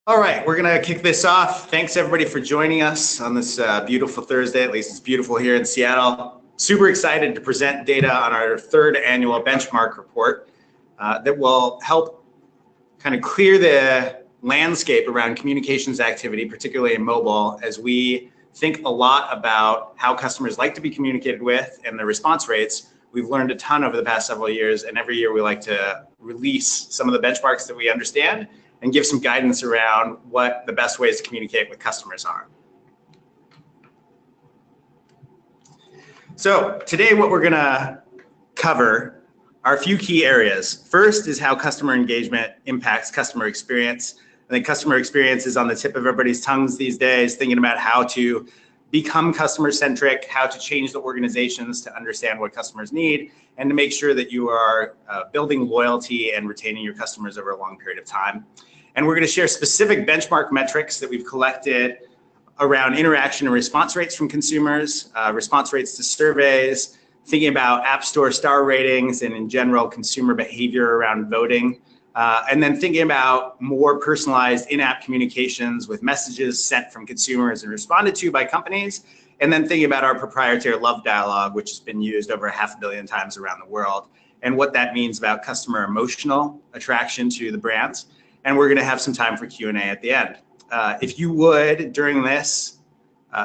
All right, we're gonna kick this off. Thanks everybody for joining us on this beautiful Thursday. At least it's beautiful here in Seattle. Super excited to present data on our third annual benchmark report that will help kind of clear the landscape around communications activity, particularly in mobile, as we think a lot about how customers like to be communicated with and their response rates. We've learned a ton over the past several years, and every year we like to release some of the benchmarks that we understand and give some guidance around what the best ways to communicate with customers are. So today what we're gonna cover are a few key areas. First is how customer engagement impacts customer experience. I think customer experience is on the tip of everybody's tongues these days, thinking about how to become customer-centric, how to change the organizations to understand what customers need, and to make sure that you are building loyalty and retaining your customers over a long period of time. And we're going to share specific benchmark metrics that we've collected around interaction and response rates from consumers, response rates to surveys, thinking about App Store star ratings, and in general consumer behavior around voting, and then thinking about more personalized in-app communications with messages sent from consumers and responded to by companies, and then thinking about our proprietary love dialogue, which has been used over 500 million times around the world, and what that means about customer emotional attraction to the brands. And we're going to have some time for Q&A at the end. If you would, during this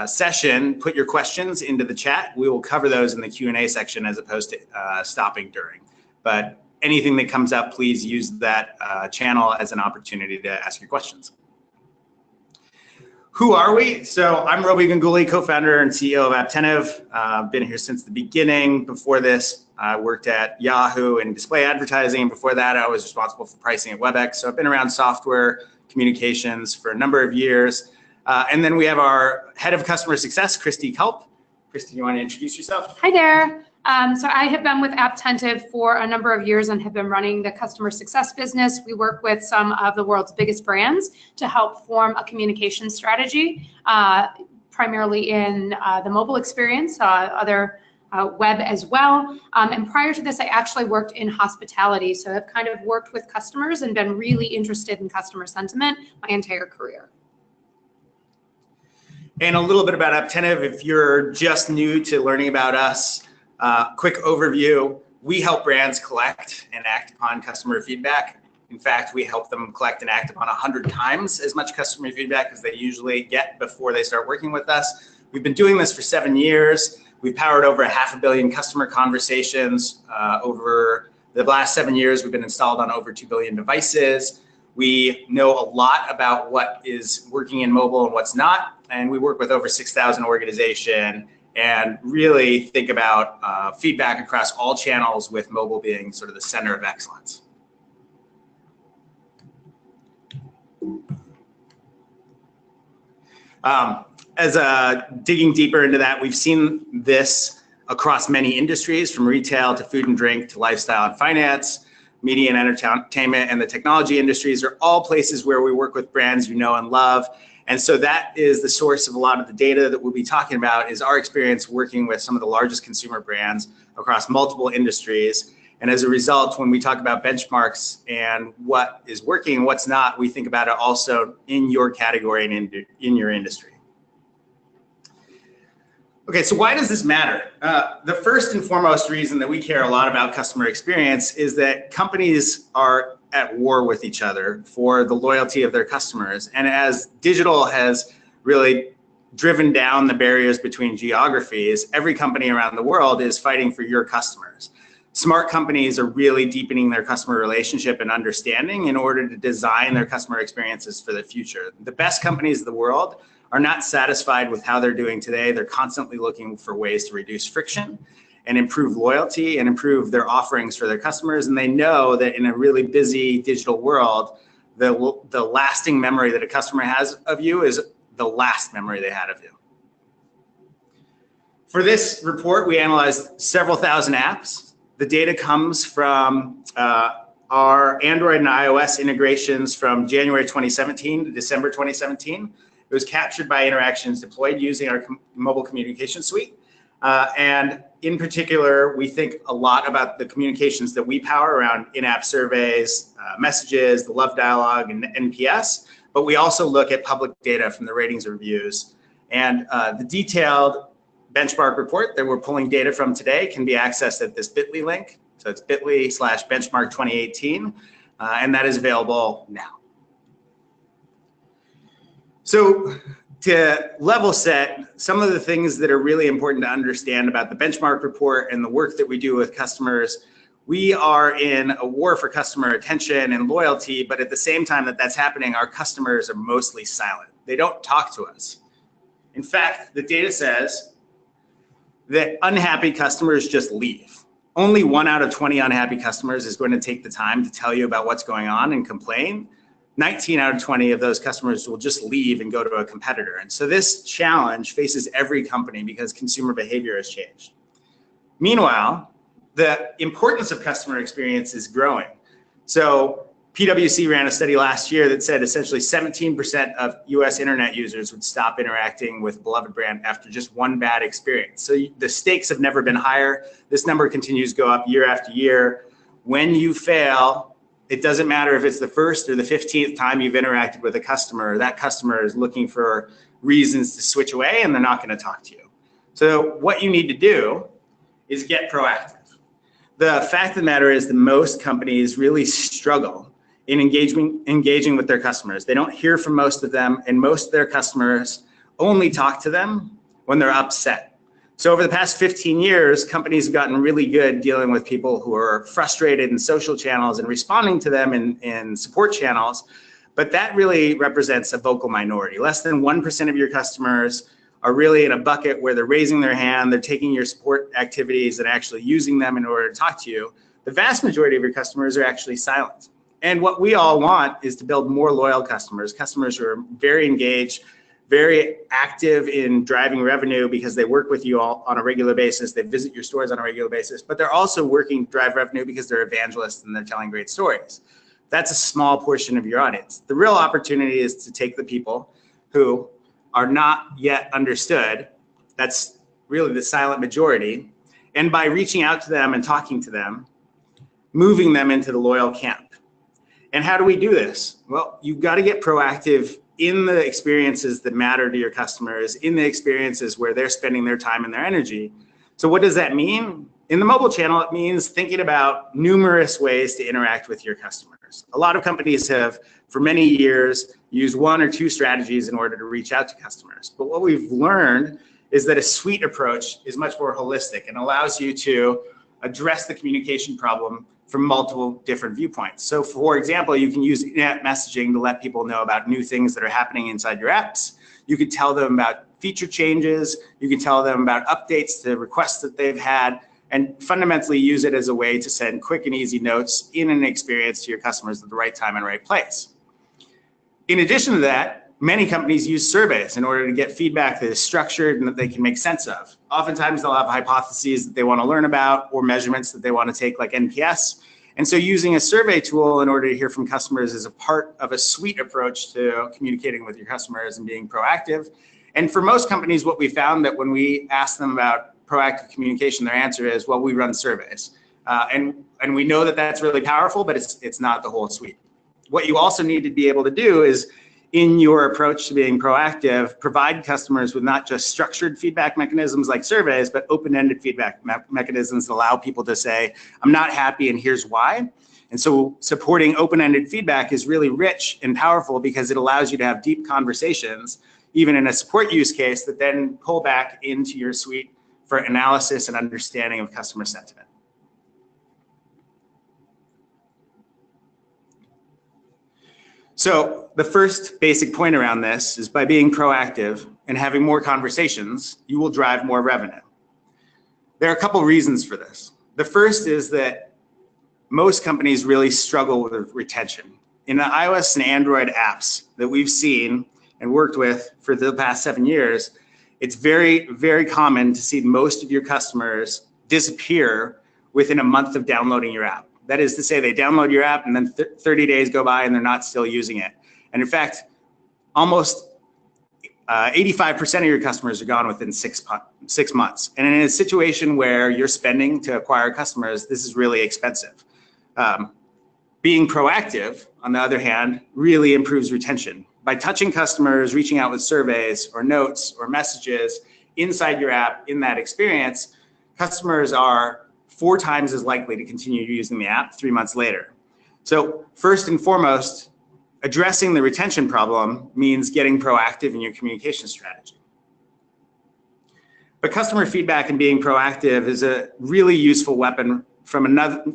session, put your questions into the chat. We will cover those in the Q&A section as opposed to stopping during. But anything that comes up, please use that channel as an opportunity to ask your questions. Who are we? So I'm Roby Ganguly, co-founder and CEO of Apptentive. I've been here since the beginning. Before this, I worked at Yahoo in display advertising. Before that, I was responsible for pricing at WebEx. So I've been around software communications for a number of years. And then we have our head of customer success, Christy Culp. Christy, you want to introduce yourself? Hi there. So I have been with Apptentive for a number of years and have been running the customer success business. We work with some of the world's biggest brands to help form a communication strategy, primarily in the mobile experience, other web as well. And prior to this, I actually worked in hospitality. So I've kind of worked with customers and been really interested in customer sentiment my entire career. And a little bit about Apptentive, if you're just new to learning about us. Quick overview, we help brands collect and act upon customer feedback. In fact, we help them collect and act upon 100 times as much customer feedback as they usually get before they start working with us. We've been doing this for 7 years. We've powered over 500 million customer conversations. Over the last 7 years, we've been installed on over 2 billion devices. We know a lot about what is working in mobile and what's not. And we work with over 6,000 organizations and really think about feedback across all channels, with mobile being sort of the center of excellence. Digging deeper into that, we've seen this across many industries, from retail to food and drink to lifestyle and finance. Media and entertainment and the technology industries are all places where we work with brands you know and love. And so that is the source of a lot of the data that we'll be talking about, is our experience working with some of the largest consumer brands across multiple industries. And as a result, when we talk about benchmarks and what is working and what's not, we think about it also in your category and in your industry. Okay, so why does this matter? The first and foremost reason that we care a lot about customer experience is that companies are at war with each other for the loyalty of their customers. And as digital has really driven down the barriers between geographies, every company around the world is fighting for your customers. Smart companies are really deepening their customer relationship and understanding in order to design their customer experiences for the future. The best companies in the world are not satisfied with how they're doing today. They're constantly looking for ways to reduce friction and improve loyalty and improve their offerings for their customers. And they know that in a really busy digital world, the lasting memory that a customer has of you is the last memory they had of you. For this report, we analyzed several thousand apps. The data comes from our Android and iOS integrations from January 2017 to December 2017. It was captured by interactions deployed using our mobile communication suite. And in particular, we think a lot about the communications that we power around in-app surveys, messages, the love dialogue, and NPS. But we also look at public data from the ratings reviews. And the detailed benchmark report that we're pulling data from today can be accessed at this bit.ly link. So it's bit.ly/benchmark2018, and that is available now. So to level set, some of the things that are really important to understand about the benchmark report and the work that we do with customers, we are in a war for customer attention and loyalty, but at the same time that that's happening, our customers are mostly silent. They don't talk to us. In fact, the data says that unhappy customers just leave. Only 1 out of 20 unhappy customers is going to take the time to tell you about what's going on and complain. 19 out of 20 of those customers will just leave and go to a competitor. And so this challenge faces every company because consumer behavior has changed. Meanwhile, the importance of customer experience is growing. So PwC ran a study last year that said essentially 17% of US internet users would stop interacting with a beloved brand after just one bad experience. So the stakes have never been higher. This number continues to go up year after year. When you fail, it doesn't matter if it's the first or the 15th time you've interacted with a customer, that customer is looking for reasons to switch away and they're not going to talk to you. So what you need to do is get proactive. The fact of the matter is that most companies really struggle in engaging with their customers. They don't hear from most of them, and most of their customers only talk to them when they're upset. So over the past 15 years, companies have gotten really good dealing with people who are frustrated in social channels and responding to them in support channels, but that really represents a vocal minority. Less than 1% of your customers are really in a bucket where they're raising their hand, they're taking your support activities and actually using them in order to talk to you. The vast majority of your customers are actually silent. And what we all want is to build more loyal customers, customers who are very engaged, very active in driving revenue because they work with you all on a regular basis, they visit your stores on a regular basis, but they're also working to drive revenue because they're evangelists and they're telling great stories. That's a small portion of your audience. The real opportunity is to take the people who are not yet understood, that's really the silent majority, and by reaching out to them and talking to them, moving them into the loyal camp. And how do we do this? Well, you've got to get proactive in the experiences that matter to your customers, in the experiences where they're spending their time and their energy. So what does that mean? In the mobile channel, it means thinking about numerous ways to interact with your customers. A lot of companies have, for many years, used 1 or 2 strategies in order to reach out to customers. But what we've learned is that a suite approach is much more holistic and allows you to address the communication problem from multiple different viewpoints. So for example, you can use in-app messaging to let people know about new things that are happening inside your apps. You could tell them about feature changes. You can tell them about updates to requests that they've had, and fundamentally use it as a way to send quick and easy notes in an experience to your customers at the right time and right place. In addition to that, many companies use surveys in order to get feedback that is structured and that they can make sense of. Oftentimes they'll have hypotheses that they want to learn about or measurements that they want to take like NPS. And so using a survey tool in order to hear from customers is a part of a suite approach to communicating with your customers and being proactive. And for most companies, what we found that when we ask them about proactive communication, their answer is, well, we run surveys. And we know that that's really powerful, but it's not the whole suite. What you also need to be able to do is, in your approach to being proactive, provide customers with not just structured feedback mechanisms like surveys, but open-ended feedback mechanisms that allow people to say, I'm not happy and here's why. And so supporting open-ended feedback is really rich and powerful because it allows you to have deep conversations, even in a support use case, that then pull back into your suite for analysis and understanding of customer sentiment. So the first basic point around this is by being proactive and having more conversations, you will drive more revenue. There are a couple reasons for this. The first is that most companies really struggle with retention. In the iOS and Android apps that we've seen and worked with for the past 7 years, it's very, very common to see most of your customers disappear within a month of downloading your app. That is to say, they download your app and then 30 days go by and they're not still using it. And in fact, almost 85% of your customers are gone within 6 months. And in a situation where you're spending to acquire customers, this is really expensive. Being proactive, on the other hand, really improves retention. By touching customers, reaching out with surveys or notes or messages inside your app in that experience, customers are 4 times as likely to continue using the app 3 months later. So first and foremost, addressing the retention problem means getting proactive in your communication strategy. But customer feedback and being proactive is a really useful weapon from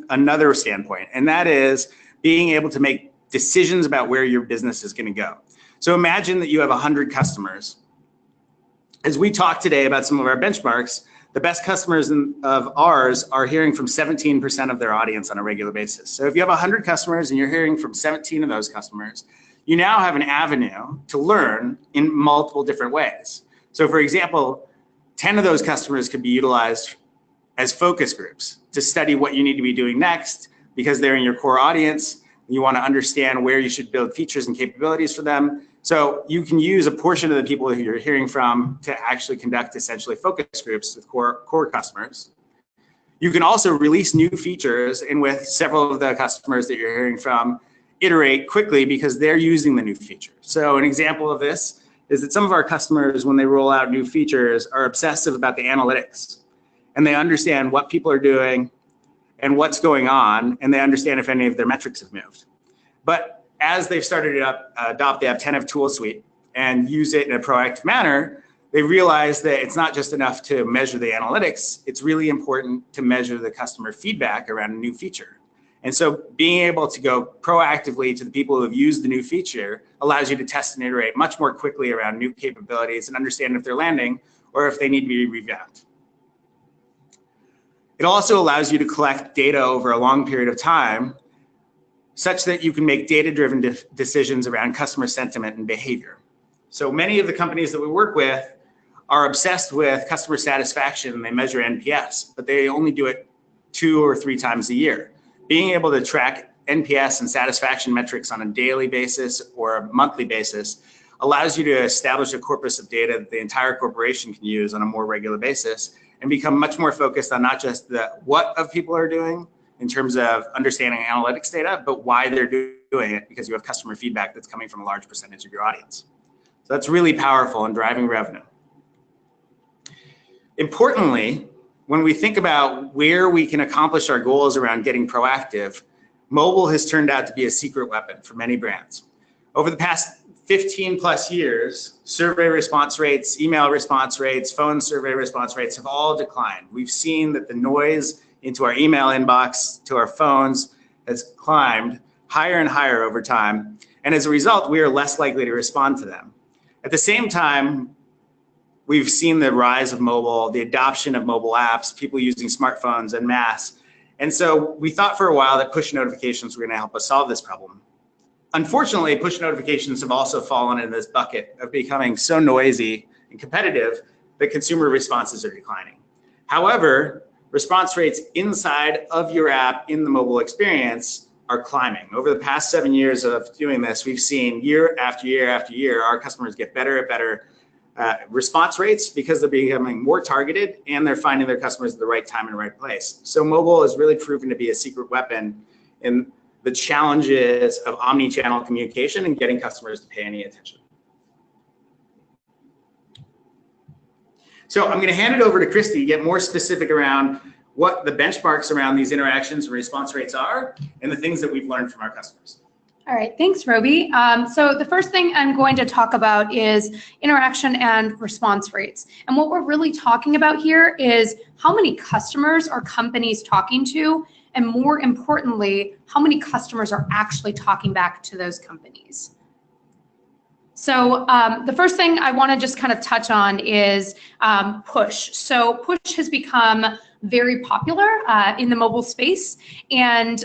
another standpoint, and that is being able to make decisions about where your business is going to go. So imagine that you have 100 customers. As we talk today about some of our benchmarks, the best customers of ours are hearing from 17% of their audience on a regular basis. So if you have 100 customers and you're hearing from 17 of those customers, you now have an avenue to learn in multiple different ways. So for example, 10 of those customers could be utilized as focus groups to study what you need to be doing next because they're in your core audience. You want to understand where you should build features and capabilities for them. So you can use a portion of the people who you're hearing from to actually conduct essentially focus groups with core customers. You can also release new features, and with several of the customers that you're hearing from, iterate quickly because they're using the new feature. So an example of this is that some of our customers, when they roll out new features, are obsessive about the analytics, and they understand what people are doing and what's going on, and they understand if any of their metrics have moved. But as they've started to adopt the Apptentive tool suite and use it in a proactive manner, they realize that it's not just enough to measure the analytics, it's really important to measure the customer feedback around a new feature. And so being able to go proactively to the people who have used the new feature allows you to test and iterate much more quickly around new capabilities and understand if they're landing or if they need to be revamped. It also allows you to collect data over a long period of time such that you can make data-driven decisions around customer sentiment and behavior. So many of the companies that we work with are obsessed with customer satisfaction, and they measure NPS, but they only do it 2 or 3 times a year. Being able to track NPS and satisfaction metrics on a daily basis or a monthly basis allows you to establish a corpus of data that the entire corporation can use on a more regular basis and become much more focused on not just the what of people are doing, in terms of understanding analytics data, but why they're doing it, because you have customer feedback that's coming from a large percentage of your audience. So that's really powerful in driving revenue. Importantly, when we think about where we can accomplish our goals around getting proactive, mobile has turned out to be a secret weapon for many brands. Over the past 15 plus years, survey response rates, email response rates, phone survey response rates have all declined. We've seen that the noise into our email inbox, to our phones, has climbed higher and higher over time. And as a result, we are less likely to respond to them. At the same time, we've seen the rise of mobile, the adoption of mobile apps, people using smartphones en masse. And so we thought for a while that push notifications were going to help us solve this problem. Unfortunately, push notifications have also fallen in this bucket of becoming so noisy and competitive that consumer responses are declining. However, response rates inside of your app in the mobile experience are climbing. Over the past 7 years of doing this, we've seen year after year after year, our customers get better and better response rates because they're becoming more targeted and they're finding their customers at the right time and the right place. So mobile has really proven to be a secret weapon in the challenges of omni-channel communication and getting customers to pay any attention. So I'm going to hand it over to Christy to get more specific around what the benchmarks around these interactions and response rates are and the things that we've learned from our customers. All right, thanks, Roby. So the first thing I'm going to talk about is interaction and response rates. And what we're really talking about here is how many customers are companies talking to, and more importantly, how many customers are actually talking back to those companies. So the first thing I want to just kind of touch on is push. So push has become very popular in the mobile space, and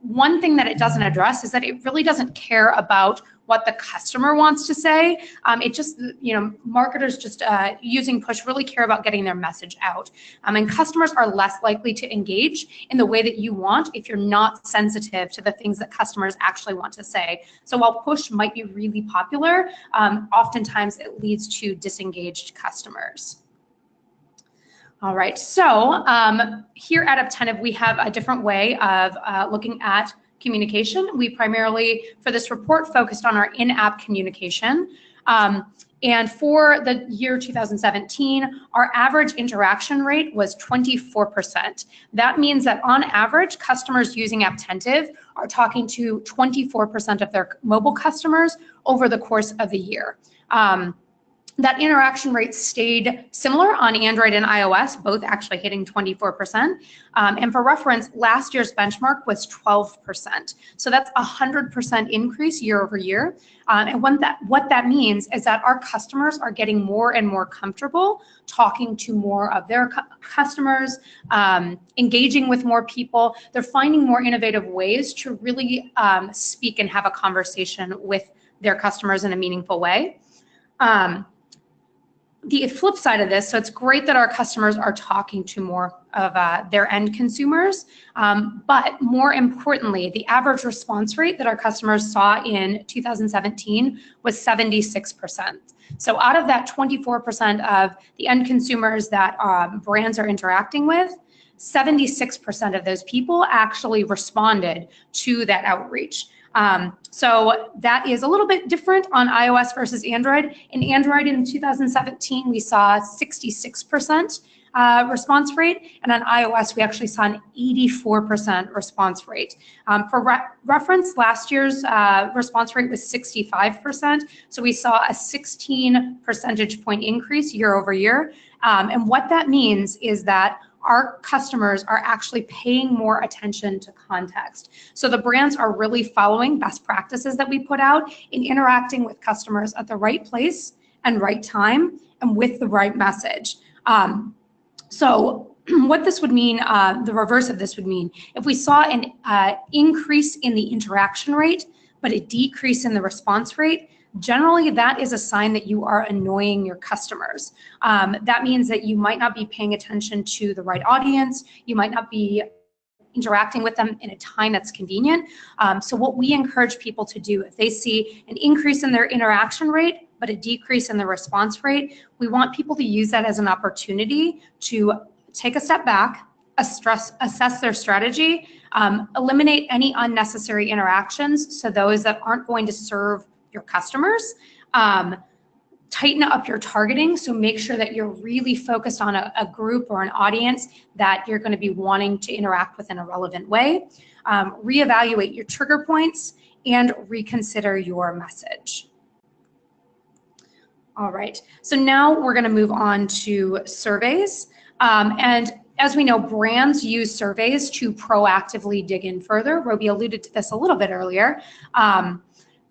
one thing that it doesn't address is that it really doesn't care about what the customer wants to say. It just, marketers just using push really care about getting their message out. And customers are less likely to engage in the way that you want if you're not sensitive to the things that customers actually want to say. So while push might be really popular, oftentimes it leads to disengaged customers. All right, so here at Apptentive, we have a different way of looking at communication. We primarily, for this report, focused on our in-app communication. And for the year 2017, our average interaction rate was 24%. That means that on average, customers using Apptentive are talking to 24% of their mobile customers over the course of the year. That interaction rate stayed similar on Android and iOS, both actually hitting 24%. And for reference, last year's benchmark was 12%. So that's a 100% increase year over year. And what that means is that our customers are getting more and more comfortable talking to more of their customers, engaging with more people. They're finding more innovative ways to really speak and have a conversation with their customers in a meaningful way. The flip side of this, so it's great that our customers are talking to more of their end consumers, but more importantly, the average response rate that our customers saw in 2017 was 76%. So out of that 24% of the end consumers that brands are interacting with, 76% of those people actually responded to that outreach. So that is a little bit different on iOS versus Android. In Android in 2017, we saw 66% response rate, and on iOS, we actually saw an 84% response rate. For reference, last year's response rate was 65%, so we saw a 16 percentage point increase year over year. And what that means is that our customers are actually paying more attention to context. So the brands are really following best practices that we put out in interacting with customers at the right place and right time and with the right message. So what this would mean, the reverse of this would mean, if we saw an increase in the interaction rate, but a decrease in the response rate, generally that is a sign that you are annoying your customers. That means that you might not be paying attention to the right audience, you might not be interacting with them in a time that's convenient. So what we encourage people to do, if they see an increase in their interaction rate, but a decrease in the response rate, we want people to use that as an opportunity to take a step back, assess their strategy, eliminate any unnecessary interactions, so those that aren't going to serve your customers, tighten up your targeting, so make sure that you're really focused on a group or an audience that you're going to be wanting to interact with in a relevant way, reevaluate your trigger points, and reconsider your message. All right, so now we're going to move on to surveys. And as we know, brands use surveys to proactively dig in further. Roby alluded to this a little bit earlier.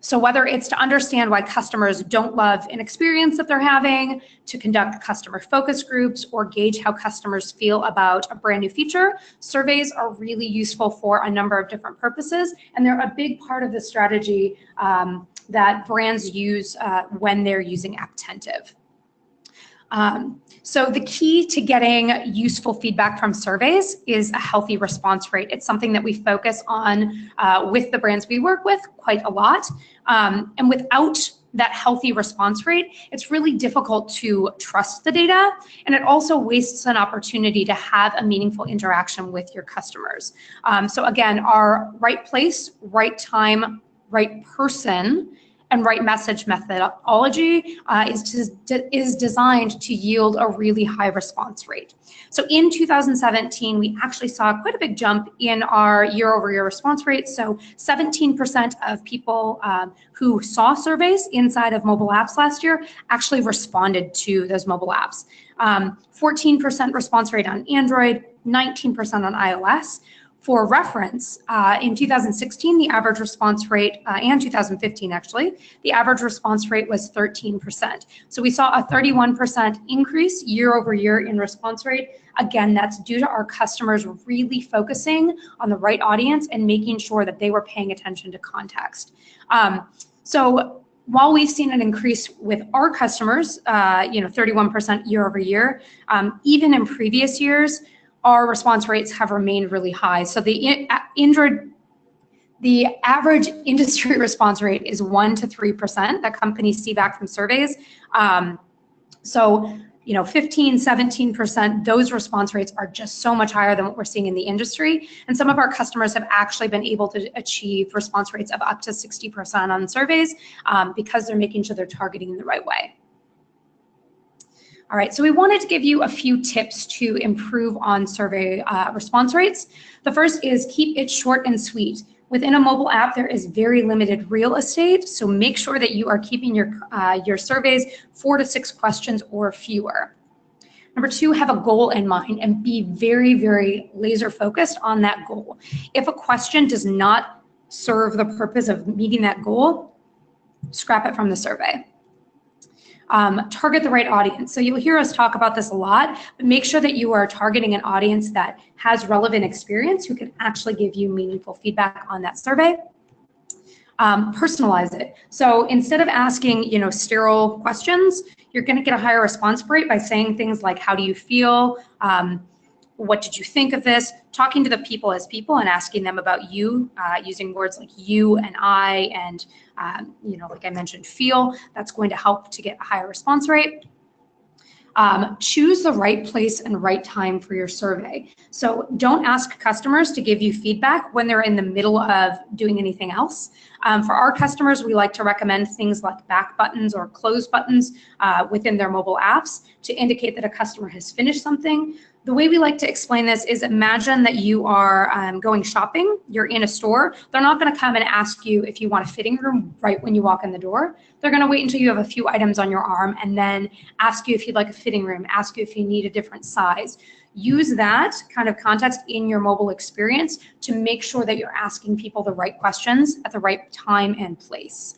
So whether it's to understand why customers don't love an experience that they're having, to conduct customer focus groups, or gauge how customers feel about a brand new feature, surveys are really useful for a number of different purposes, and they're a big part of the strategy that brands use when they're using Apptentive. So the key to getting useful feedback from surveys is a healthy response rate. It's something that we focus on with the brands we work with quite a lot. And without that healthy response rate, it's really difficult to trust the data, and it also wastes an opportunity to have a meaningful interaction with your customers. So again, our right place, right time, right person, and right message methodology is designed to yield a really high response rate. So in 2017, we actually saw quite a big jump in our year-over-year response rate. So 17% of people who saw surveys inside of mobile apps last year actually responded to those mobile apps. 14% response rate on Android, 19% on iOS. For reference, in 2016, the average response rate, and 2015 actually, the average response rate was 13%. So we saw a 31% increase year over year in response rate. Again, that's due to our customers really focusing on the right audience and making sure that they were paying attention to context. So while we've seen an increase with our customers, 31% year over year, even in previous years, our response rates have remained really high. So the average industry response rate is 1 to 3% that companies see back from surveys. So 15, 17%, those response rates are just so much higher than what we're seeing in the industry. And some of our customers have actually been able to achieve response rates of up to 60% on surveys because they're making sure they're targeting in the right way. All right, so we wanted to give you a few tips to improve on survey response rates. The first is keep it short and sweet. Within a mobile app, there is very limited real estate, so make sure that you are keeping your surveys 4 to 6 questions or fewer. Number 2, have a goal in mind and be very, very laser focused on that goal. If a question does not serve the purpose of meeting that goal, scrap it from the survey. Target the right audience. So you'll hear us talk about this a lot, but make sure that you are targeting an audience that has relevant experience who can actually give you meaningful feedback on that survey. Personalize it. So instead of asking, sterile questions, you're going to get a higher response rate by saying things like, how do you feel? What did you think of this? Talking to the people as people and asking them about you, using words like you and I and, like I mentioned, feel. That's going to help to get a higher response rate. Choose the right place and right time for your survey. So don't ask customers to give you feedback when they're in the middle of doing anything else. For our customers, we like to recommend things like back buttons or close buttons within their mobile apps to indicate that a customer has finished something. The way we like to explain this is imagine that you are going shopping, you're in a store. They're not going to come and ask you if you want a fitting room right when you walk in the door. They're going to wait until you have a few items on your arm and then ask you if you'd like a fitting room, ask you if you need a different size. Use that kind of context in your mobile experience to make sure that you're asking people the right questions at the right time and place.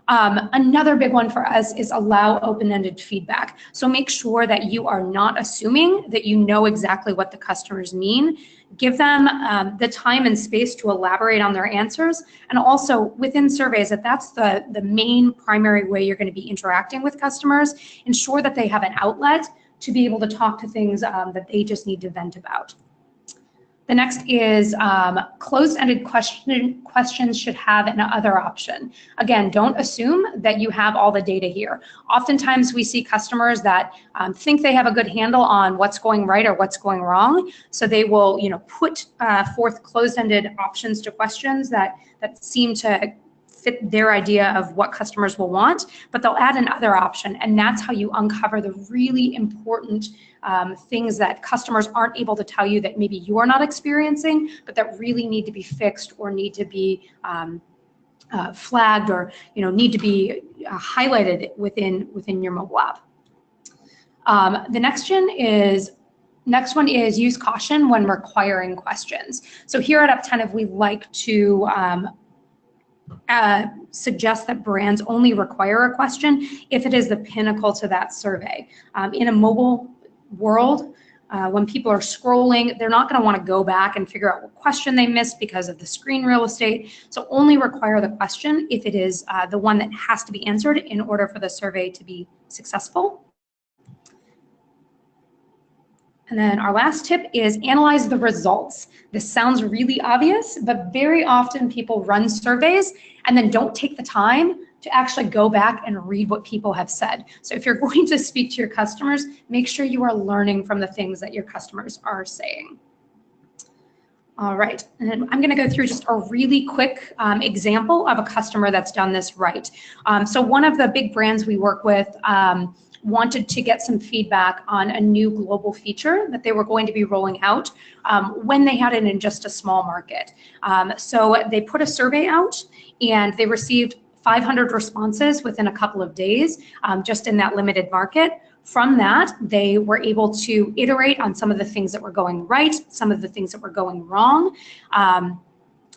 Another big one for us is allow open-ended feedback. So make sure that you are not assuming that you know exactly what the customers mean. Give them the time and space to elaborate on their answers. And also within surveys, if that's the main primary way you're going to be interacting with customers, ensure that they have an outlet to be able to talk to things that they just need to vent about. The next is closed-ended questions should have an other option. Again, don't assume that you have all the data here. Oftentimes we see customers that think they have a good handle on what's going right or what's going wrong. So they will put forth closed-ended options to questions that seem to fit their idea of what customers will want, but they'll add another option. And that's how you uncover the really important things that customers aren't able to tell you that maybe you're not experiencing, but that really need to be fixed or need to be flagged or need to be highlighted within your mobile app. The next one is use caution when requiring questions. So here at Apptentive, we like to suggest that brands only require a question if it is the pinnacle to that survey. In a mobile world, when people are scrolling, they're not going to want to go back and figure out what question they missed because of the screen real estate. So only require the question if it is the one that has to be answered in order for the survey to be successful. And then our last tip is analyze the results. This sounds really obvious, but very often people run surveys and then don't take the time to actually go back and read what people have said. So if you're going to speak to your customers, make sure you are learning from the things that your customers are saying. All right, and then I'm gonna go through just a really quick example of a customer that's done this right. So one of the big brands we work with wanted to get some feedback on a new global feature that they were going to be rolling out when they had it in just a small market. So they put a survey out and they received 500 responses within a couple of days just in that limited market. From that, they were able to iterate on some of the things that were going right, some of the things that were going wrong.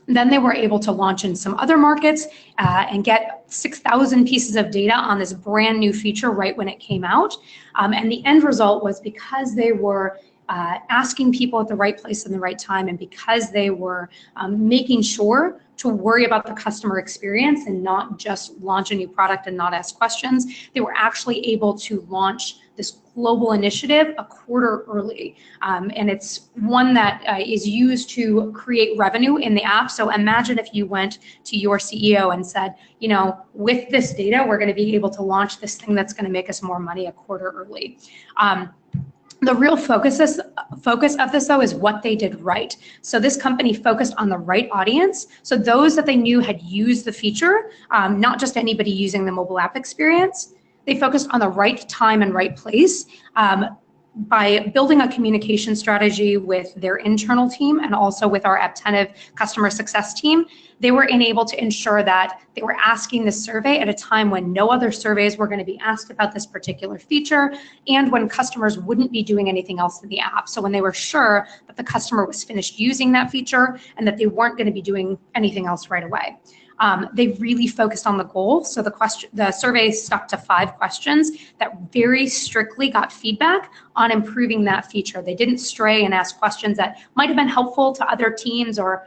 Then they were able to launch in some other markets and get 6,000 pieces of data on this brand new feature right when it came out. And the end result was, because they were asking people at the right place in the right time, and because they were making sure to worry about the customer experience and not just launch a new product and not ask questions, they were actually able to launch this global initiative a quarter early. And it's one that is used to create revenue in the app. So imagine if you went to your CEO and said, you know, with this data, we're going to be able to launch this thing that's going to make us more money a quarter early. The real focus of this, though, is what they did right. So this company focused on the right audience. So those that they knew had used the feature, not just anybody using the mobile app experience. They focused on the right time and right place by building a communication strategy with their internal team and also with our Apptentive customer success team. They were able to ensure that they were asking this survey at a time when no other surveys were going to be asked about this particular feature, and when customers wouldn't be doing anything else in the app. So when they were sure that the customer was finished using that feature and that they weren't going to be doing anything else right away. They really focused on the goal. So the survey stuck to 5 questions that very strictly got feedback on improving that feature. They didn't stray and ask questions that might have been helpful to other teams or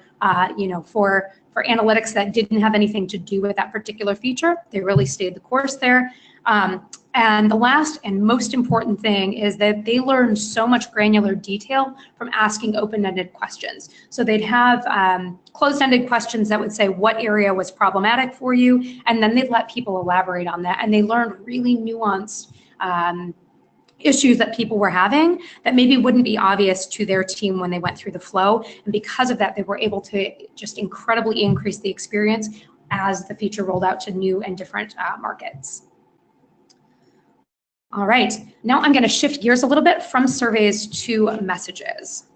for analytics that didn't have anything to do with that particular feature. They really stayed the course there. And the last and most important thing is that they learned so much granular detail from asking open-ended questions. So they'd have closed-ended questions that would say what area was problematic for you, and then they'd let people elaborate on that. And they learned really nuanced issues that people were having that maybe wouldn't be obvious to their team when they went through the flow. And because of that, they were able to just incredibly increase the experience as the feature rolled out to new and different markets. All right, now I'm going to shift gears a little bit from surveys to messages.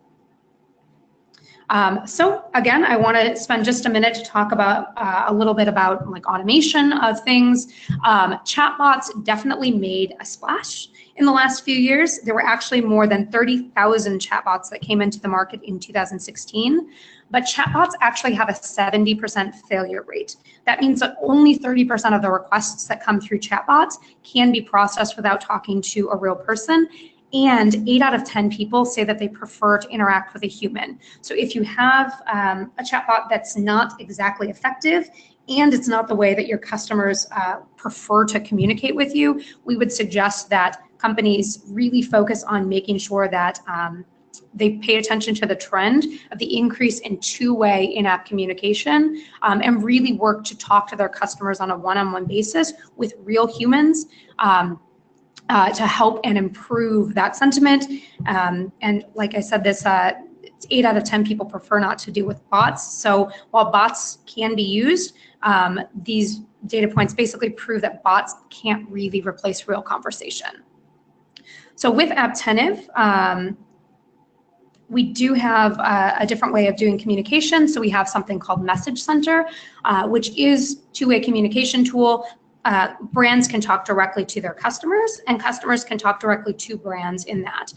So again, I want to spend just a minute to talk about a little bit about like automation of things. Chatbots definitely made a splash in the last few years. There were actually more than 30,000 chatbots that came into the market in 2016. But chatbots actually have a 70% failure rate. That means that only 30% of the requests that come through chatbots can be processed without talking to a real person. And 8 out of 10 people say that they prefer to interact with a human. So if you have a chatbot that's not exactly effective, and it's not the way that your customers prefer to communicate with you, we would suggest that companies really focus on making sure that they pay attention to the trend of the increase in two-way in-app communication and really work to talk to their customers on a one-on-one basis with real humans to help and improve that sentiment. And like I said, this 8 out of 10 people prefer not to deal with bots. So while bots can be used, these data points basically prove that bots can't really replace real conversation. So with Apptentive, we do have a different way of doing communication. So we have something called Message Center, which is two-way communication tool. Brands can talk directly to their customers, and customers can talk directly to brands in that.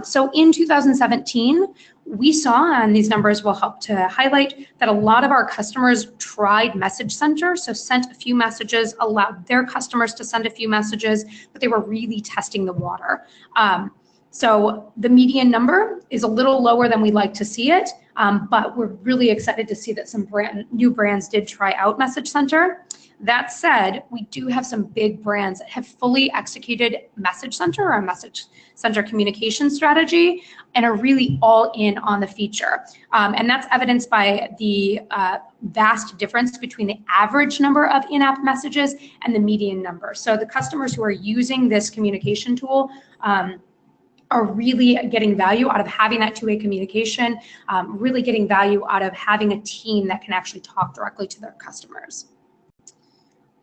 So in 2017, we saw, and these numbers will help to highlight, that a lot of our customers tried Message Center, so sent a few messages, allowed their customers to send a few messages, but they were really testing the water. So the median number is a little lower than we'd like to see it, but we're really excited to see that some new brands did try out Message Center. That said, we do have some big brands that have fully executed Message Center or Message Center communication strategy and are really all in on the feature. And that's evidenced by the vast difference between the average number of in-app messages and the median number. So the customers who are using this communication tool are really getting value out of having that two-way communication, really getting value out of having a team that can actually talk directly to their customers.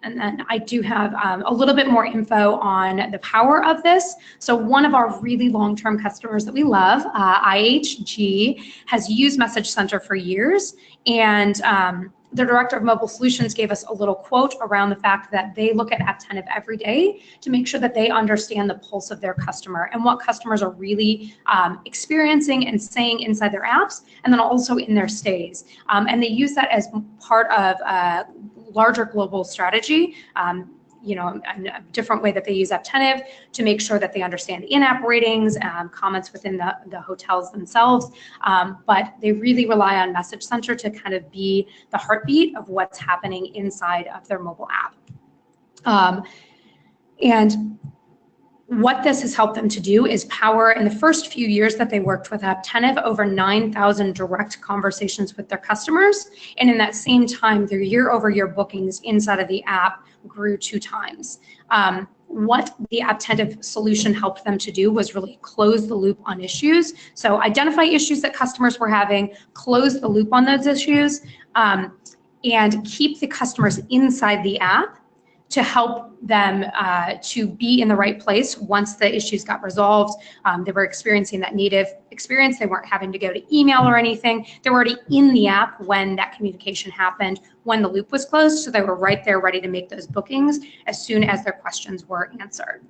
And then I do have a little bit more info on the power of this. So one of our really long-term customers that we love, IHG, has used Message Center for years. And the director of mobile solutions gave us a little quote around the fact that they look at Apptentive every day to make sure that they understand the pulse of their customer and what customers are really experiencing and saying inside their apps, and then also in their stays. And they use that as part of a larger global strategy. A different way that they use Apptentive to make sure that they understand in-app ratings, comments within the hotels themselves. But they really rely on Message Center to kind of be the heartbeat of what's happening inside of their mobile app. And what this has helped them to do is power, in the first few years that they worked with Apptentive, over 9,000 direct conversations with their customers. And in that same time, their year-over-year bookings inside of the app grew 2 times. What the Apptentive solution helped them to do was really close the loop on issues. So identify issues that customers were having, close the loop on those issues, and keep the customers inside the app to help them to be in the right place once the issues got resolved. They were experiencing that native experience. They weren't having to go to email or anything. They were already in the app when that communication happened, when the loop was closed. So they were right there ready to make those bookings as soon as their questions were answered.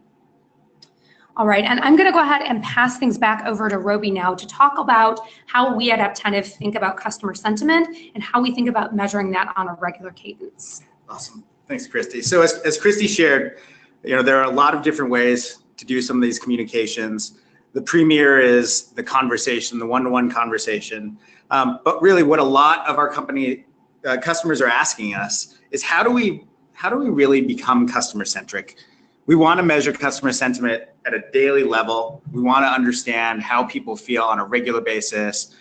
All right, and I'm going to go ahead and pass things back over to Roby now to talk about how we at Apptentive think about customer sentiment and how we think about measuring that on a regular cadence. Awesome. Thanks, Christy. So as Christy shared, there are a lot of different ways to do some of these communications. The premier is the conversation, the one-to-one conversation. But really what a lot of our company customers are asking us is how do we really become customer-centric? We want to measure customer sentiment at a daily level. We want to understand how people feel on a regular basis.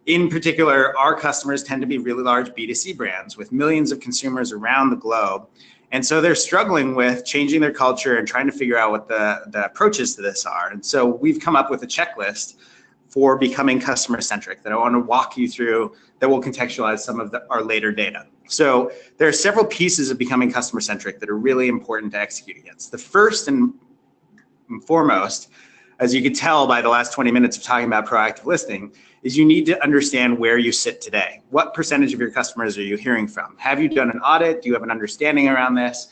In particular, our customers tend to be really large B2C brands with millions of consumers around the globe. And so they're struggling with changing their culture and trying to figure out what the approaches to this are. And so we've come up with a checklist for becoming customer-centric that I want to walk you through that will contextualize some of our later data. So there are several pieces of becoming customer-centric that are really important to execute against. The first and foremost, as you could tell by the last 20 minutes of talking about proactive listening, is you need to understand where you sit today. What percentage of your customers are you hearing from? Have you done an audit? Do you have an understanding around this?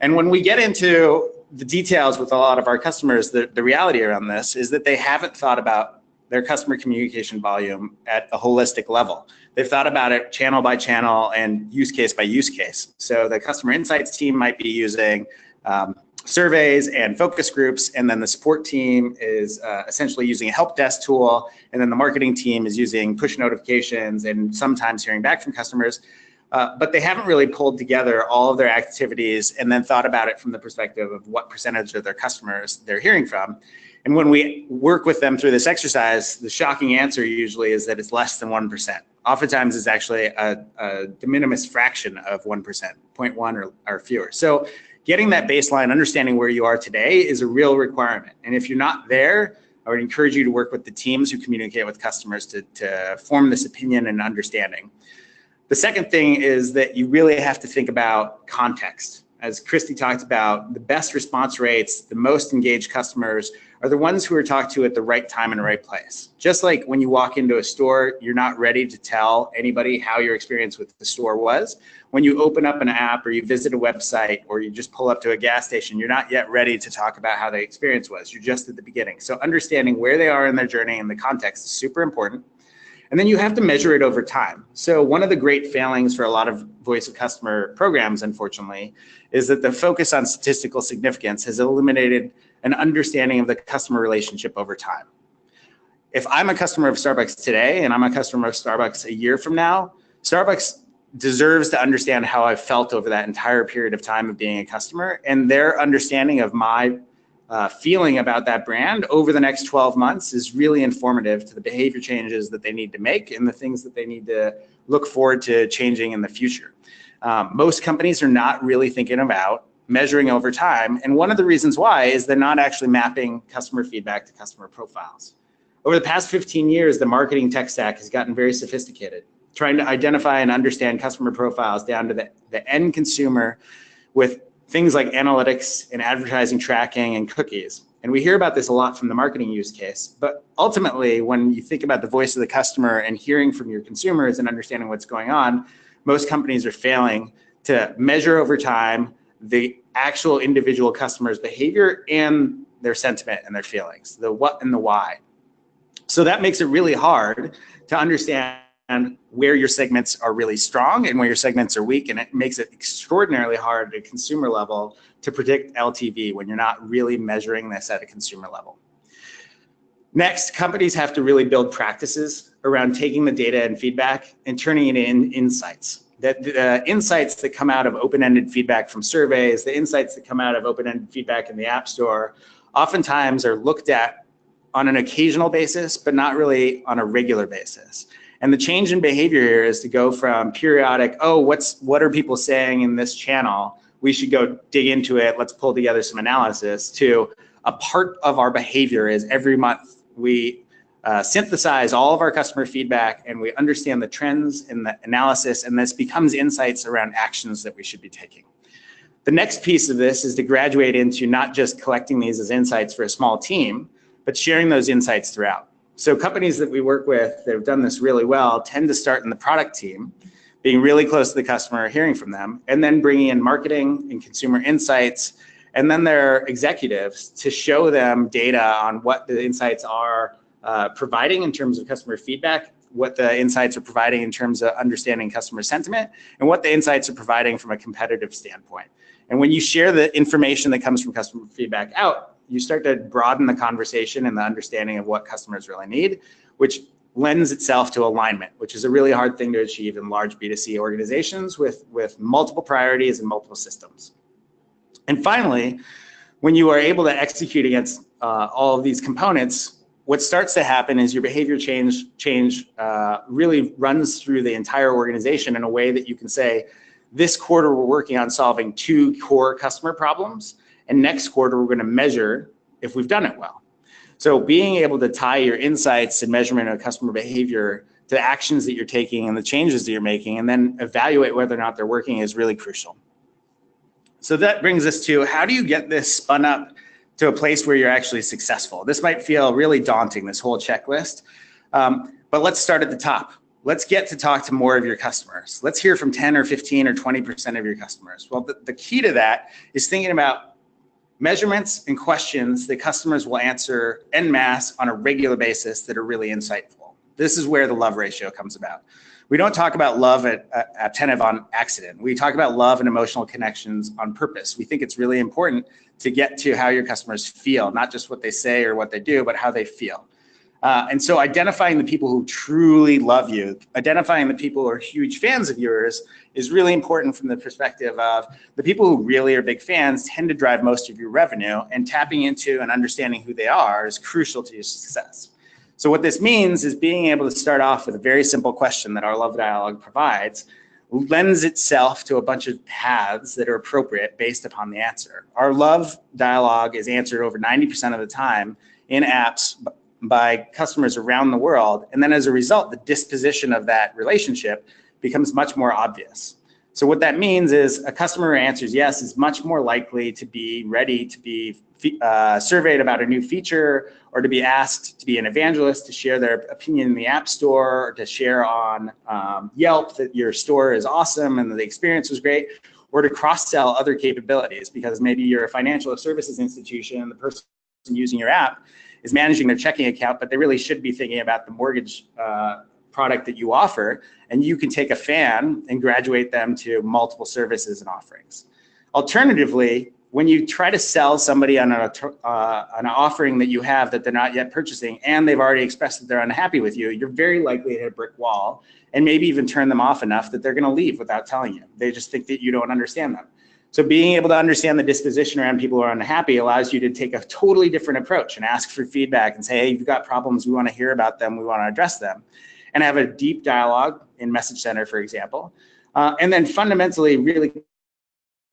And when we get into the details with a lot of our customers, the reality around this is that they haven't thought about their customer communication volume at a holistic level. They've thought about it channel by channel and use case by use case. So the customer insights team might be using surveys and focus groups, and then the support team is essentially using a help desk tool, and then the marketing team is using push notifications and sometimes hearing back from customers. But they haven't really pulled together all of their activities and then thought about it from the perspective of what percentage of their customers they're hearing from. And when we work with them through this exercise, the shocking answer usually is that it's less than 1%. Oftentimes it's actually a de minimis fraction of 1%, 0.1 or fewer. So getting that baseline, understanding where you are today is a real requirement. And if you're not there, I would encourage you to work with the teams who communicate with customers to form this opinion and understanding. The second thing is that you really have to think about context. As Christy talked about, the best response rates, the most engaged customers are the ones who are talked to at the right time and the right place. Just like when you walk into a store, you're not ready to tell anybody how your experience with the store was. When you open up an app or you visit a website or you just pull up to a gas station, you're not yet ready to talk about how the experience was. You're just at the beginning. So understanding where they are in their journey and the context is super important. And then you have to measure it over time. So one of the great failings for a lot of voice of customer programs, unfortunately, is that the focus on statistical significance has eliminated an understanding of the customer relationship over time. If I'm a customer of Starbucks today and I'm a customer of Starbucks a year from now, Starbucks deserves to understand how I've felt over that entire period of time of being a customer, and their understanding of my feeling about that brand over the next 12 months is really informative to the behavior changes that they need to make and the things that they need to look forward to changing in the future. Most companies are not really thinking about measuring over time, and one of the reasons why is they're not actually mapping customer feedback to customer profiles. Over the past 15 years, the marketing tech stack has gotten very sophisticated, trying to identify and understand customer profiles down to the end consumer with things like analytics and advertising tracking and cookies. And we hear about this a lot from the marketing use case, but ultimately when you think about the voice of the customer and hearing from your consumers and understanding what's going on, most companies are failing to measure over time the actual individual customer's behavior and their sentiment and their feelings, the what and the why. So that makes it really hard to understand where your segments are really strong and where your segments are weak, and it makes it extraordinarily hard at a consumer level to predict LTV when you're not really measuring this at a consumer level. Next, companies have to really build practices around taking the data and feedback and turning it into insights. The insights that come out of open-ended feedback from surveys, the insights that come out of open-ended feedback in the App Store, oftentimes are looked at on an occasional basis, but not really on a regular basis. And the change in behavior here is to go from periodic, oh, what are people saying in this channel? We should go dig into it. Let's pull together some analysis, to a part of our behavior is every month we synthesize all of our customer feedback and we understand the trends in the analysis, and this becomes insights around actions that we should be taking. The next piece of this is to graduate into not just collecting these as insights for a small team, but sharing those insights throughout. So companies that we work with that have done this really well tend to start in the product team, being really close to the customer, hearing from them, and then bringing in marketing and consumer insights, and then their executives to show them data on what the insights are providing in terms of customer feedback, what the insights are providing in terms of understanding customer sentiment, and what the insights are providing from a competitive standpoint. And when you share the information that comes from customer feedback out, you start to broaden the conversation and the understanding of what customers really need, which lends itself to alignment, which is a really hard thing to achieve in large B2C organizations with multiple priorities and multiple systems. And finally, when you are able to execute against all of these components, what starts to happen is your behavior change really runs through the entire organization in a way that you can say, this quarter we're working on solving 2 core customer problems, and next quarter we're going to measure if we've done it well. So being able to tie your insights and measurement of customer behavior to the actions that you're taking and the changes that you're making, and then evaluate whether or not they're working, is really crucial. So that brings us to, how do you get this spun up to a place where you're actually successful? This might feel really daunting, this whole checklist, but let's start at the top. Let's get to talk to more of your customers. Let's hear from 10 or 15 or 20% of your customers. Well, the key to that is thinking about measurements and questions that customers will answer en masse on a regular basis that are really insightful. This is where the love ratio comes about. We don't talk about love at Apptentive on accident. We talk about love and emotional connections on purpose. We think it's really important to get to how your customers feel, not just what they say or what they do, but how they feel. And so identifying the people who truly love you, identifying the people who are huge fans of yours, is really important from the perspective of the people who really are big fans tend to drive most of your revenue, and tapping into and understanding who they are is crucial to your success. So what this means is being able to start off with a very simple question that our love dialogue provides lends itself to a bunch of paths that are appropriate based upon the answer. Our love dialogue is answered over 90% of the time in apps by customers around the world. And then as a result, the disposition of that relationship becomes much more obvious. So what that means is a customer who answers yes is much more likely to be ready to be surveyed about a new feature, or to be asked to be an evangelist, to share their opinion in the App Store, or to share on Yelp that your store is awesome and that the experience was great, or to cross-sell other capabilities, because maybe you're a financial services institution and the person using your app is managing their checking account, but they really should be thinking about the mortgage product that you offer, and you can take a fan and graduate them to multiple services and offerings. Alternatively, when you try to sell somebody on an offering that you have that they're not yet purchasing, and they've already expressed that they're unhappy with you, you're very likely to hit a brick wall and maybe even turn them off enough that they're going to leave without telling you. They just think that you don't understand them. So being able to understand the disposition around people who are unhappy allows you to take a totally different approach and ask for feedback and say, hey, you've got problems, we want to hear about them, we want to address them, and have a deep dialogue in Message Center, for example. And then fundamentally really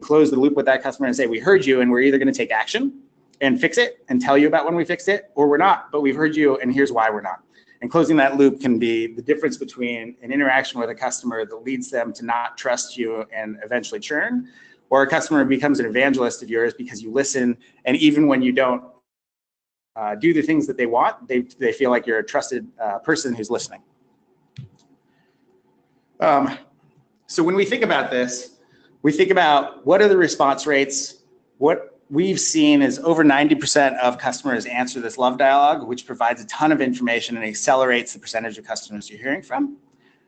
close the loop with that customer and say, we heard you, and we're either going to take action and fix it and tell you about when we fixed it, or we're not, but we've heard you and here's why we're not. And closing that loop can be the difference between an interaction with a customer that leads them to not trust you and eventually churn, or a customer becomes an evangelist of yours because you listen, and even when you don't do the things that they want, they feel like you're a trusted person who's listening. So when we think about this, we think about what are the response rates. What we've seen is over 90% of customers answer this love dialogue, which provides a ton of information and accelerates the percentage of customers you're hearing from.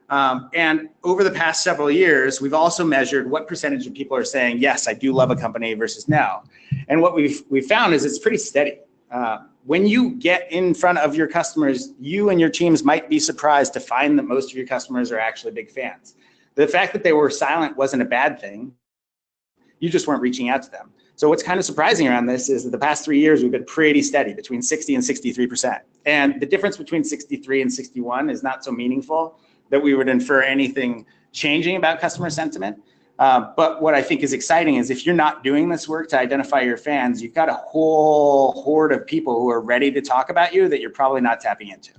And over the past several years, we've also measured what percentage of people are saying, yes, I do love a company versus no. And what we've found is it's pretty steady. When you get in front of your customers, you and your teams might be surprised to find that most of your customers are actually big fans. The fact that they were silent wasn't a bad thing. You just weren't reaching out to them. So what's kind of surprising around this is that the past 3 years, we've been pretty steady between 60 and 63%. And the difference between 63 and 61 is not so meaningful that we would infer anything changing about customer sentiment. But what I think is exciting is if you're not doing this work to identify your fans, you've got a whole horde of people who are ready to talk about you that you're probably not tapping into.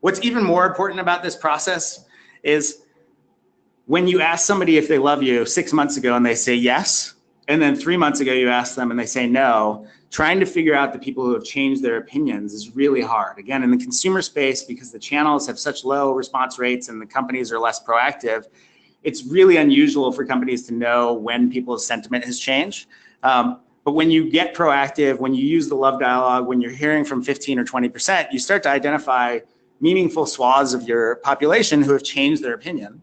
What's even more important about this process is when you ask somebody if they love you 6 months ago and they say yes, and then 3 months ago you ask them and they say no, trying to figure out the people who have changed their opinions is really hard. Again, in the consumer space, because the channels have such low response rates and the companies are less proactive, it's really unusual for companies to know when people's sentiment has changed. But when you get proactive, when you use the love dialogue, when you're hearing from 15 or 20%, you start to identify meaningful swaths of your population who have changed their opinion.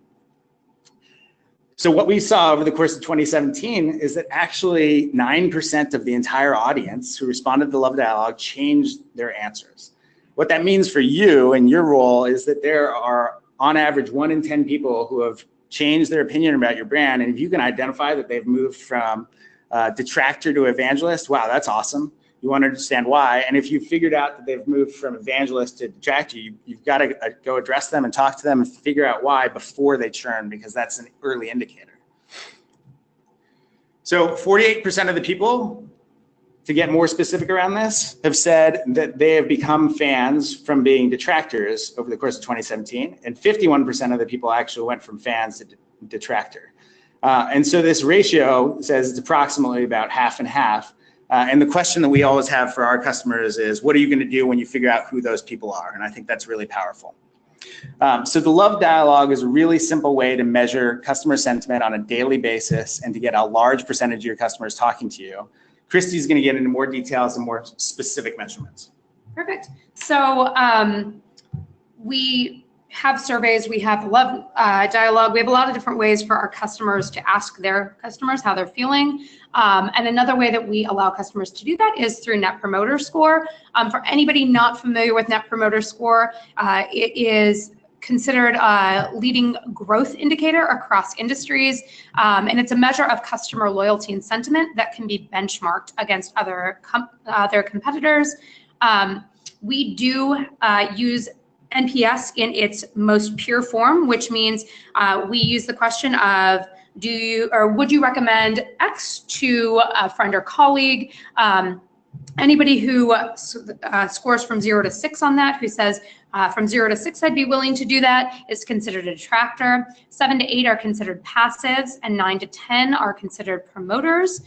So what we saw over the course of 2017 is that actually 9% of the entire audience who responded to the love dialogue changed their answers. What that means for you and your role is that there are on average 1 in 10 people who have changed their opinion about your brand. And if you can identify that they've moved from detractor to evangelist, wow, that's awesome. You want to understand why. And if you've figured out that they've moved from evangelist to detractor, you've got to go address them and talk to them and figure out why before they churn, because that's an early indicator. So 48% of the people, to get more specific around this, have said that they have become fans from being detractors over the course of 2017. And 51% of the people actually went from fans to detractor. And so this ratio says it's approximately about half and half. And the question that we always have for our customers is, what are you going to do when you figure out who those people are? And I think that's really powerful. So the love dialogue is a really simple way to measure customer sentiment on a daily basis and to get a large percentage of your customers talking to you. Christy's going to get into more details and more specific measurements. Perfect. So we have surveys, we have love dialogue, we have a lot of different ways for our customers to ask their customers how they're feeling. And another way that we allow customers to do that is through Net Promoter Score. For anybody not familiar with Net Promoter Score, it is considered a leading growth indicator across industries, and it's a measure of customer loyalty and sentiment that can be benchmarked against other competitors. We do use NPS in its most pure form, which means we use the question of, do you or would you recommend X to a friend or colleague? Anybody who scores from 0 to 6 on that, who says from 0 to 6 I'd be willing to do that, is considered a detractor. 7 to 8 are considered passives, and 9 to 10 are considered promoters.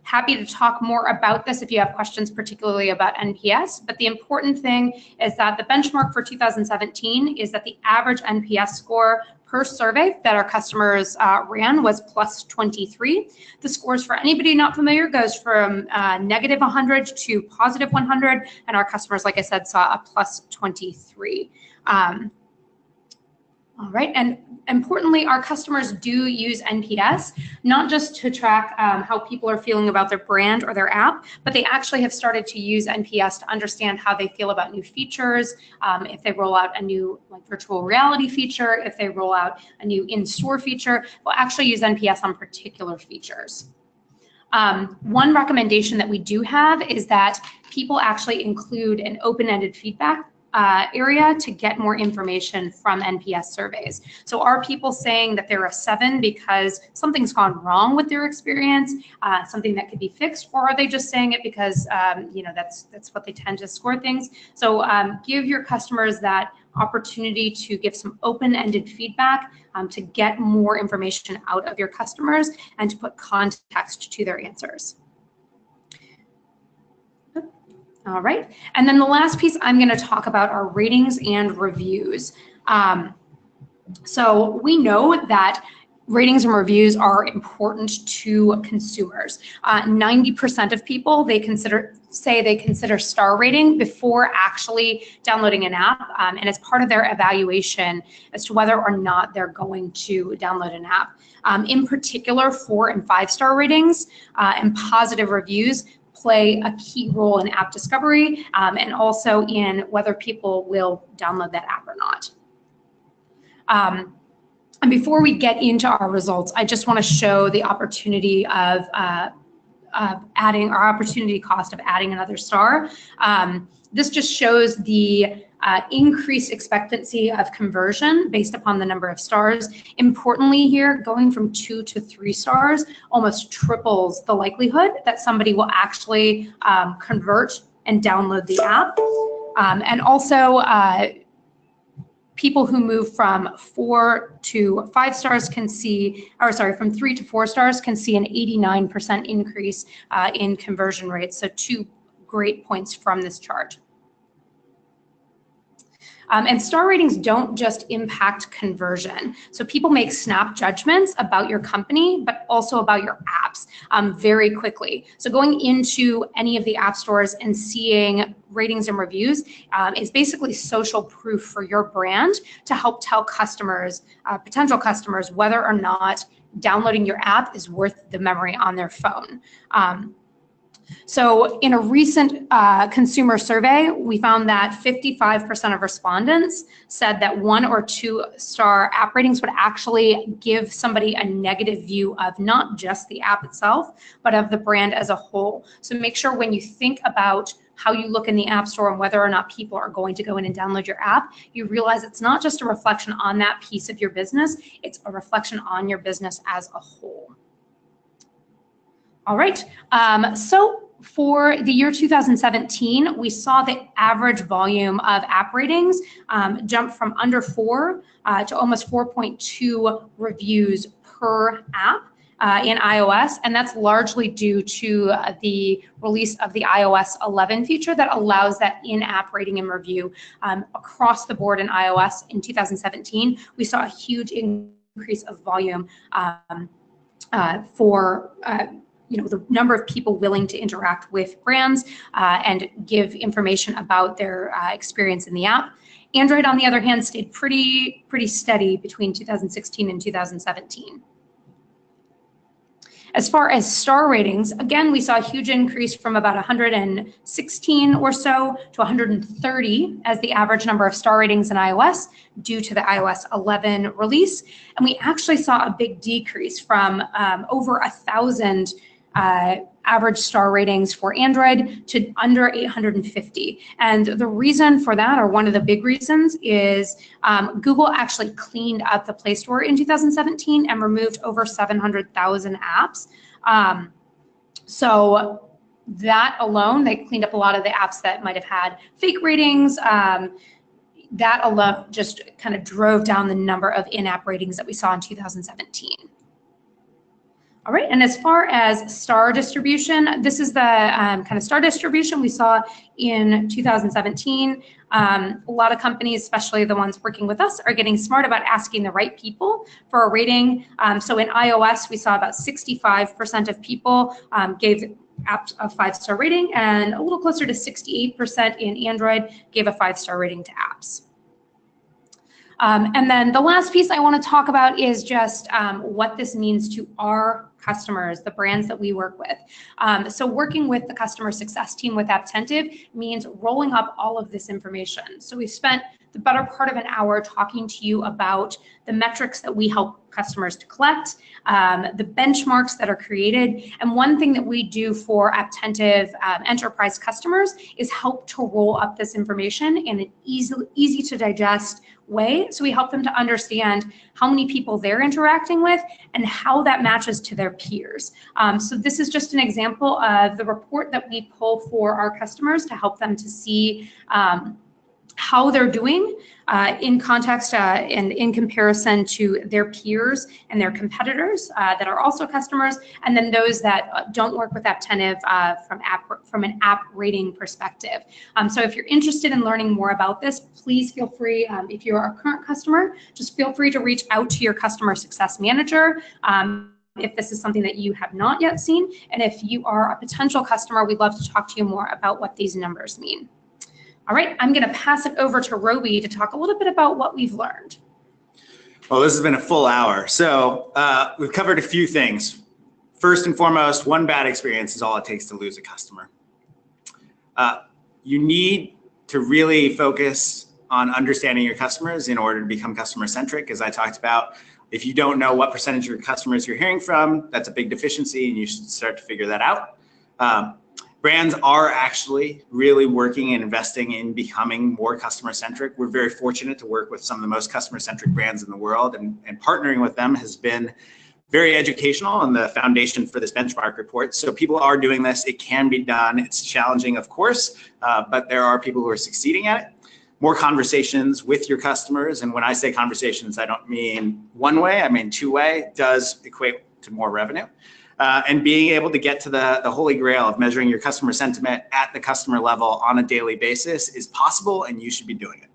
Happy to talk more about this if you have questions, particularly about NPS. But the important thing is that the benchmark for 2017 is that the average NPS score per survey that our customers ran was plus 23. The scores for anybody not familiar goes from negative 100 to positive 100, and our customers, like I said, saw a plus 23. All right, and importantly, our customers do use NPS, not just to track how people are feeling about their brand or their app, but they actually have started to use NPS to understand how they feel about new features, if they roll out a new virtual reality feature, if they roll out a new in-store feature, they'll actually use NPS on particular features. One recommendation that we do have is that people actually include an open-ended feedback area to get more information from NPS surveys. So are people saying that they're a 7 because something's gone wrong with their experience, something that could be fixed, or are they just saying it because that's what they tend to score things? So give your customers that opportunity to give some open-ended feedback to get more information out of your customers and to put context to their answers. All right, and then the last piece I'm going to talk about are ratings and reviews. So we know that ratings and reviews are important to consumers. 90% of people say they consider star rating before actually downloading an app, and it's part of their evaluation as to whether or not they're going to download an app. In particular, 4 and 5 star ratings and positive reviews play a key role in app discovery and also in whether people will download that app or not. And before we get into our results, I just want to show the opportunity of adding our opportunity cost of adding another star. This just shows the increased expectancy of conversion based upon the number of stars. Importantly here, going from 2 to 3 stars almost triples the likelihood that somebody will actually convert and download the app. And also, people who move from 4 to 5 stars can see, or sorry, from 3 to 4 stars can see an 89% increase in conversion rates. So 2 great points from this chart. And star ratings don't just impact conversion. So people make snap judgments about your company, but also about your apps very quickly. So going into any of the app stores and seeing ratings and reviews is basically social proof for your brand to help tell customers, potential customers, whether or not downloading your app is worth the memory on their phone. So in a recent consumer survey, we found that 55% of respondents said that 1 or 2 star app ratings would actually give somebody a negative view of not just the app itself, but of the brand as a whole. So make sure when you think about how you look in the App Store and whether or not people are going to go in and download your app, you realize it's not just a reflection on that piece of your business, it's a reflection on your business as a whole. All right, so for the year 2017, we saw the average volume of app ratings jump from under 4 to almost 4.2 reviews per app in iOS, and that's largely due to the release of the iOS 11 feature that allows that in-app rating and review across the board in iOS in 2017. We saw a huge increase of volume for the number of people willing to interact with brands and give information about their experience in the app. Android, on the other hand, stayed pretty steady between 2016 and 2017. As far as star ratings, again, we saw a huge increase from about 116 or so to 130 as the average number of star ratings in iOS due to the iOS 11 release. And we actually saw a big decrease from over 1,000 average star ratings for Android to under 850. And the reason for that, or one of the big reasons, is Google actually cleaned up the Play Store in 2017 and removed over 700,000 apps. So that alone, they cleaned up a lot of the apps that might have had fake ratings. That alone just kind of drove down the number of in-app ratings that we saw in 2017. All right, and as far as star distribution, this is the kind of star distribution we saw in 2017. A lot of companies, especially the ones working with us, are getting smart about asking the right people for a rating. So in iOS, we saw about 65% of people gave apps a 5-star rating, and a little closer to 68% in Android gave a 5-star rating to apps. And then the last piece I want to talk about is just what this means to our customers, the brands that we work with. So working with the customer success team with Apptentive means rolling up all of this information. So we spent the better part of an hour talking to you about the metrics that we help customers to collect, the benchmarks that are created. And one thing that we do for Apptentive enterprise customers is help to roll up this information in an easy to digest way. So we help them to understand how many people they're interacting with and how that matches to their peers. So this is just an example of the report that we pull for our customers to help them to see how they're doing in context and in comparison to their peers and their competitors that are also customers, and then those that don't work with Apptentive from an app rating perspective. So if you're interested in learning more about this, please feel free, if you're a current customer, just feel free to reach out to your customer success manager. If this is something that you have not yet seen, and if you are a potential customer, we'd love to talk to you more about what these numbers mean. All right, I'm going to pass it over to Roby to talk a little bit about what we've learned. Well, this has been a full hour. So we've covered a few things. First and foremost, one bad experience is all it takes to lose a customer. You need to really focus on understanding your customers in order to become customer-centric, as I talked about. If you don't know what percentage of your customers you're hearing from, that's a big deficiency, and you should start to figure that out. Brands are actually really working and investing in becoming more customer-centric. We're very fortunate to work with some of the most customer-centric brands in the world, and partnering with them has been very educational and the foundation for this benchmark report. So people are doing this. It can be done. It's challenging, of course, but there are people who are succeeding at it. More conversations with your customers, and when I say conversations, I don't mean one way, I mean two-way, does equate to more revenue. And being able to get to the holy grail of measuring your customer sentiment at the customer level on a daily basis is possible, and you should be doing it.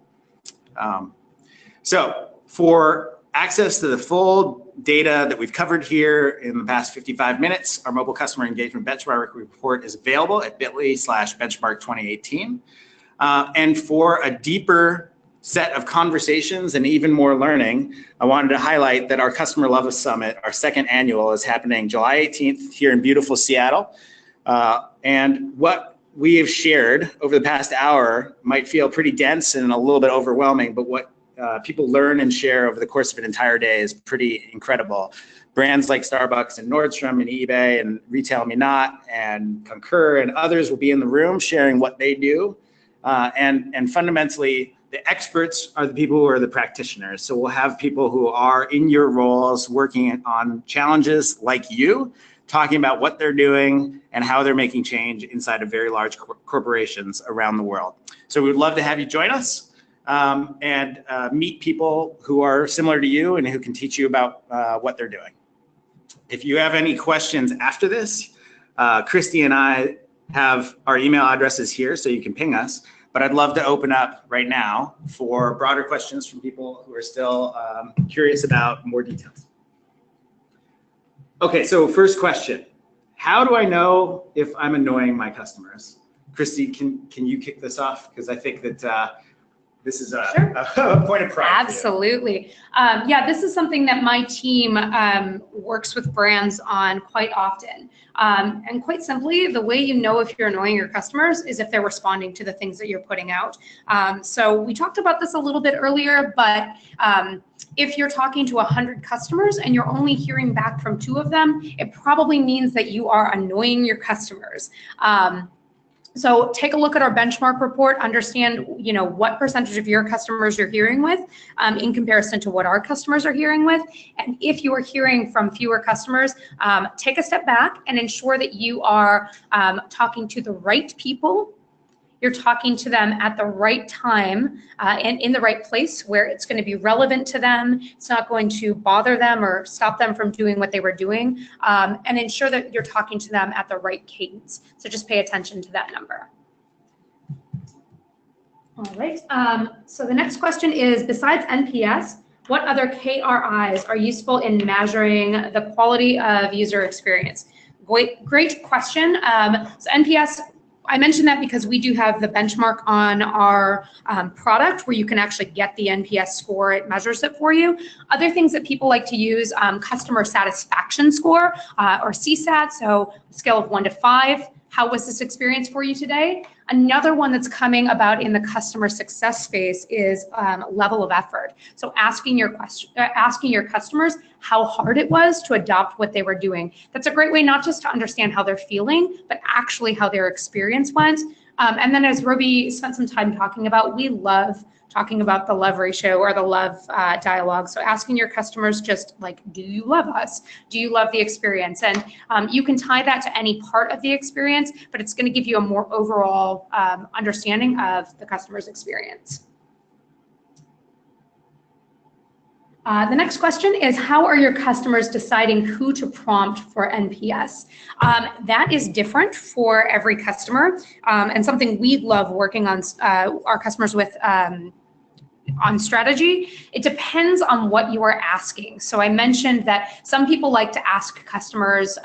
So for access to the full data that we've covered here in the past 55 minutes, our mobile customer engagement benchmark report is available at bit.ly/benchmark2018. And for a deeper set of conversations and even more learning, I wanted to highlight that our Customer Love Summit, our second annual, is happening July 18th here in beautiful Seattle. And what we have shared over the past hour might feel pretty dense and a little bit overwhelming, but what people learn and share over the course of an entire day is pretty incredible. Brands like Starbucks and Nordstrom and eBay and Retail Me Not and Concur and others will be in the room sharing what they do. And fundamentally, the experts are the people who are the practitioners. So we'll have people who are in your roles working on challenges like you, talking about what they're doing and how they're making change inside of very large corporations around the world. So we'd love to have you join us and meet people who are similar to you and who can teach you about what they're doing. If you have any questions after this, Christy and I have our email addresses here, so you can ping us. But I'd love to open up right now for broader questions from people who are still curious about more details. Okay, so first question. How do I know if I'm annoying my customers? Christy, can you kick this off? Because I think that this is a point of pride. Absolutely. Yeah, this is something that my team works with brands on quite often. And quite simply, the way you know if you're annoying your customers is if they're responding to the things that you're putting out. So we talked about this a little bit earlier, but if you're talking to 100 customers and you're only hearing back from 2 of them, it probably means that you are annoying your customers. So take a look at our benchmark report, understand, what percentage of your customers you're hearing with in comparison to what our customers are hearing with. And if you are hearing from fewer customers, take a step back and ensure that you are talking to the right people. You're talking to them at the right time and in the right place where it's going to be relevant to them. It's not going to bother them or stop them from doing what they were doing, and ensure that you're talking to them at the right cadence. So just pay attention to that number. All right. So the next question is, besides NPS, what other KRIs are useful in measuring the quality of user experience? Great question. So NPS, I mentioned that because we do have the benchmark on our product where you can actually get the NPS score. It measures it for you. Other things that people like to use, customer satisfaction score or CSAT, so scale of 1 to 5. How was this experience for you today? Another one that's coming about in the customer success space is level of effort. So asking your customers how hard it was to adopt what they were doing. That's a great way not just to understand how they're feeling, but actually how their experience went. And then as Roby spent some time talking about, we love talking about the love ratio or the love dialogue. So asking your customers just like, do you love us? Do you love the experience? And you can tie that to any part of the experience, but it's going to give you a more overall understanding of the customer's experience. The next question is, how are your customers deciding who to prompt for NPS? That is different for every customer, and something we love working on our customers with on strategy. It depends on what you are asking. So I mentioned that some people like to ask customers,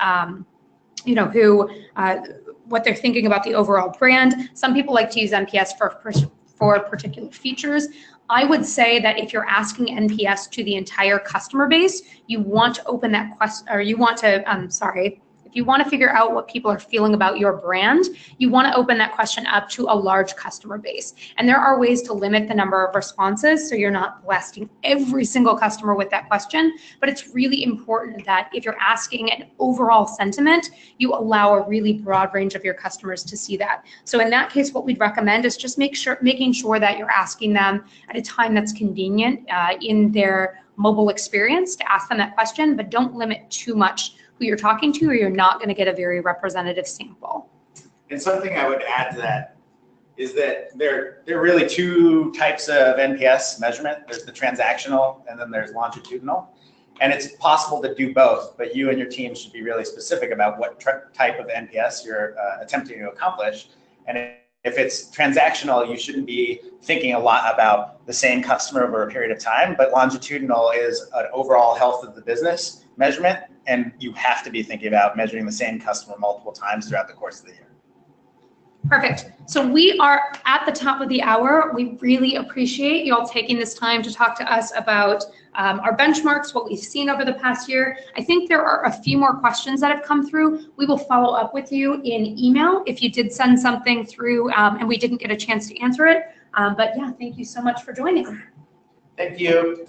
what they're thinking about the overall brand. Some people like to use NPS for particular features. I would say that if you're asking NPS to the entire customer base, you want to open that question, or you want to, if you want to figure out what people are feeling about your brand, you want to open that question up to a large customer base. And there are ways to limit the number of responses so you're not blasting every single customer with that question. But it's really important that if you're asking an overall sentiment, you allow a really broad range of your customers to see that. So in that case, what we'd recommend is just making sure that you're asking them at a time that's convenient in their mobile experience to ask them that question, but don't limit too much who you're talking to, or you're not going to get a very representative sample. And something I would add to that is that there are really two types of NPS measurement. There's the transactional, and then there's longitudinal. And it's possible to do both, but you and your team should be really specific about what type of NPS you're attempting to accomplish. And if it's transactional, you shouldn't be thinking a lot about the same customer over a period of time, but longitudinal is an overall health of the business measurement, and you have to be thinking about measuring the same customer multiple times throughout the course of the year. Perfect. So we are at the top of the hour. We really appreciate you all taking this time to talk to us about our benchmarks, what we've seen over the past year. I think there are a few more questions that have come through. We will follow up with you in email if you did send something through and we didn't get a chance to answer it. But yeah, thank you so much for joining. Thank you.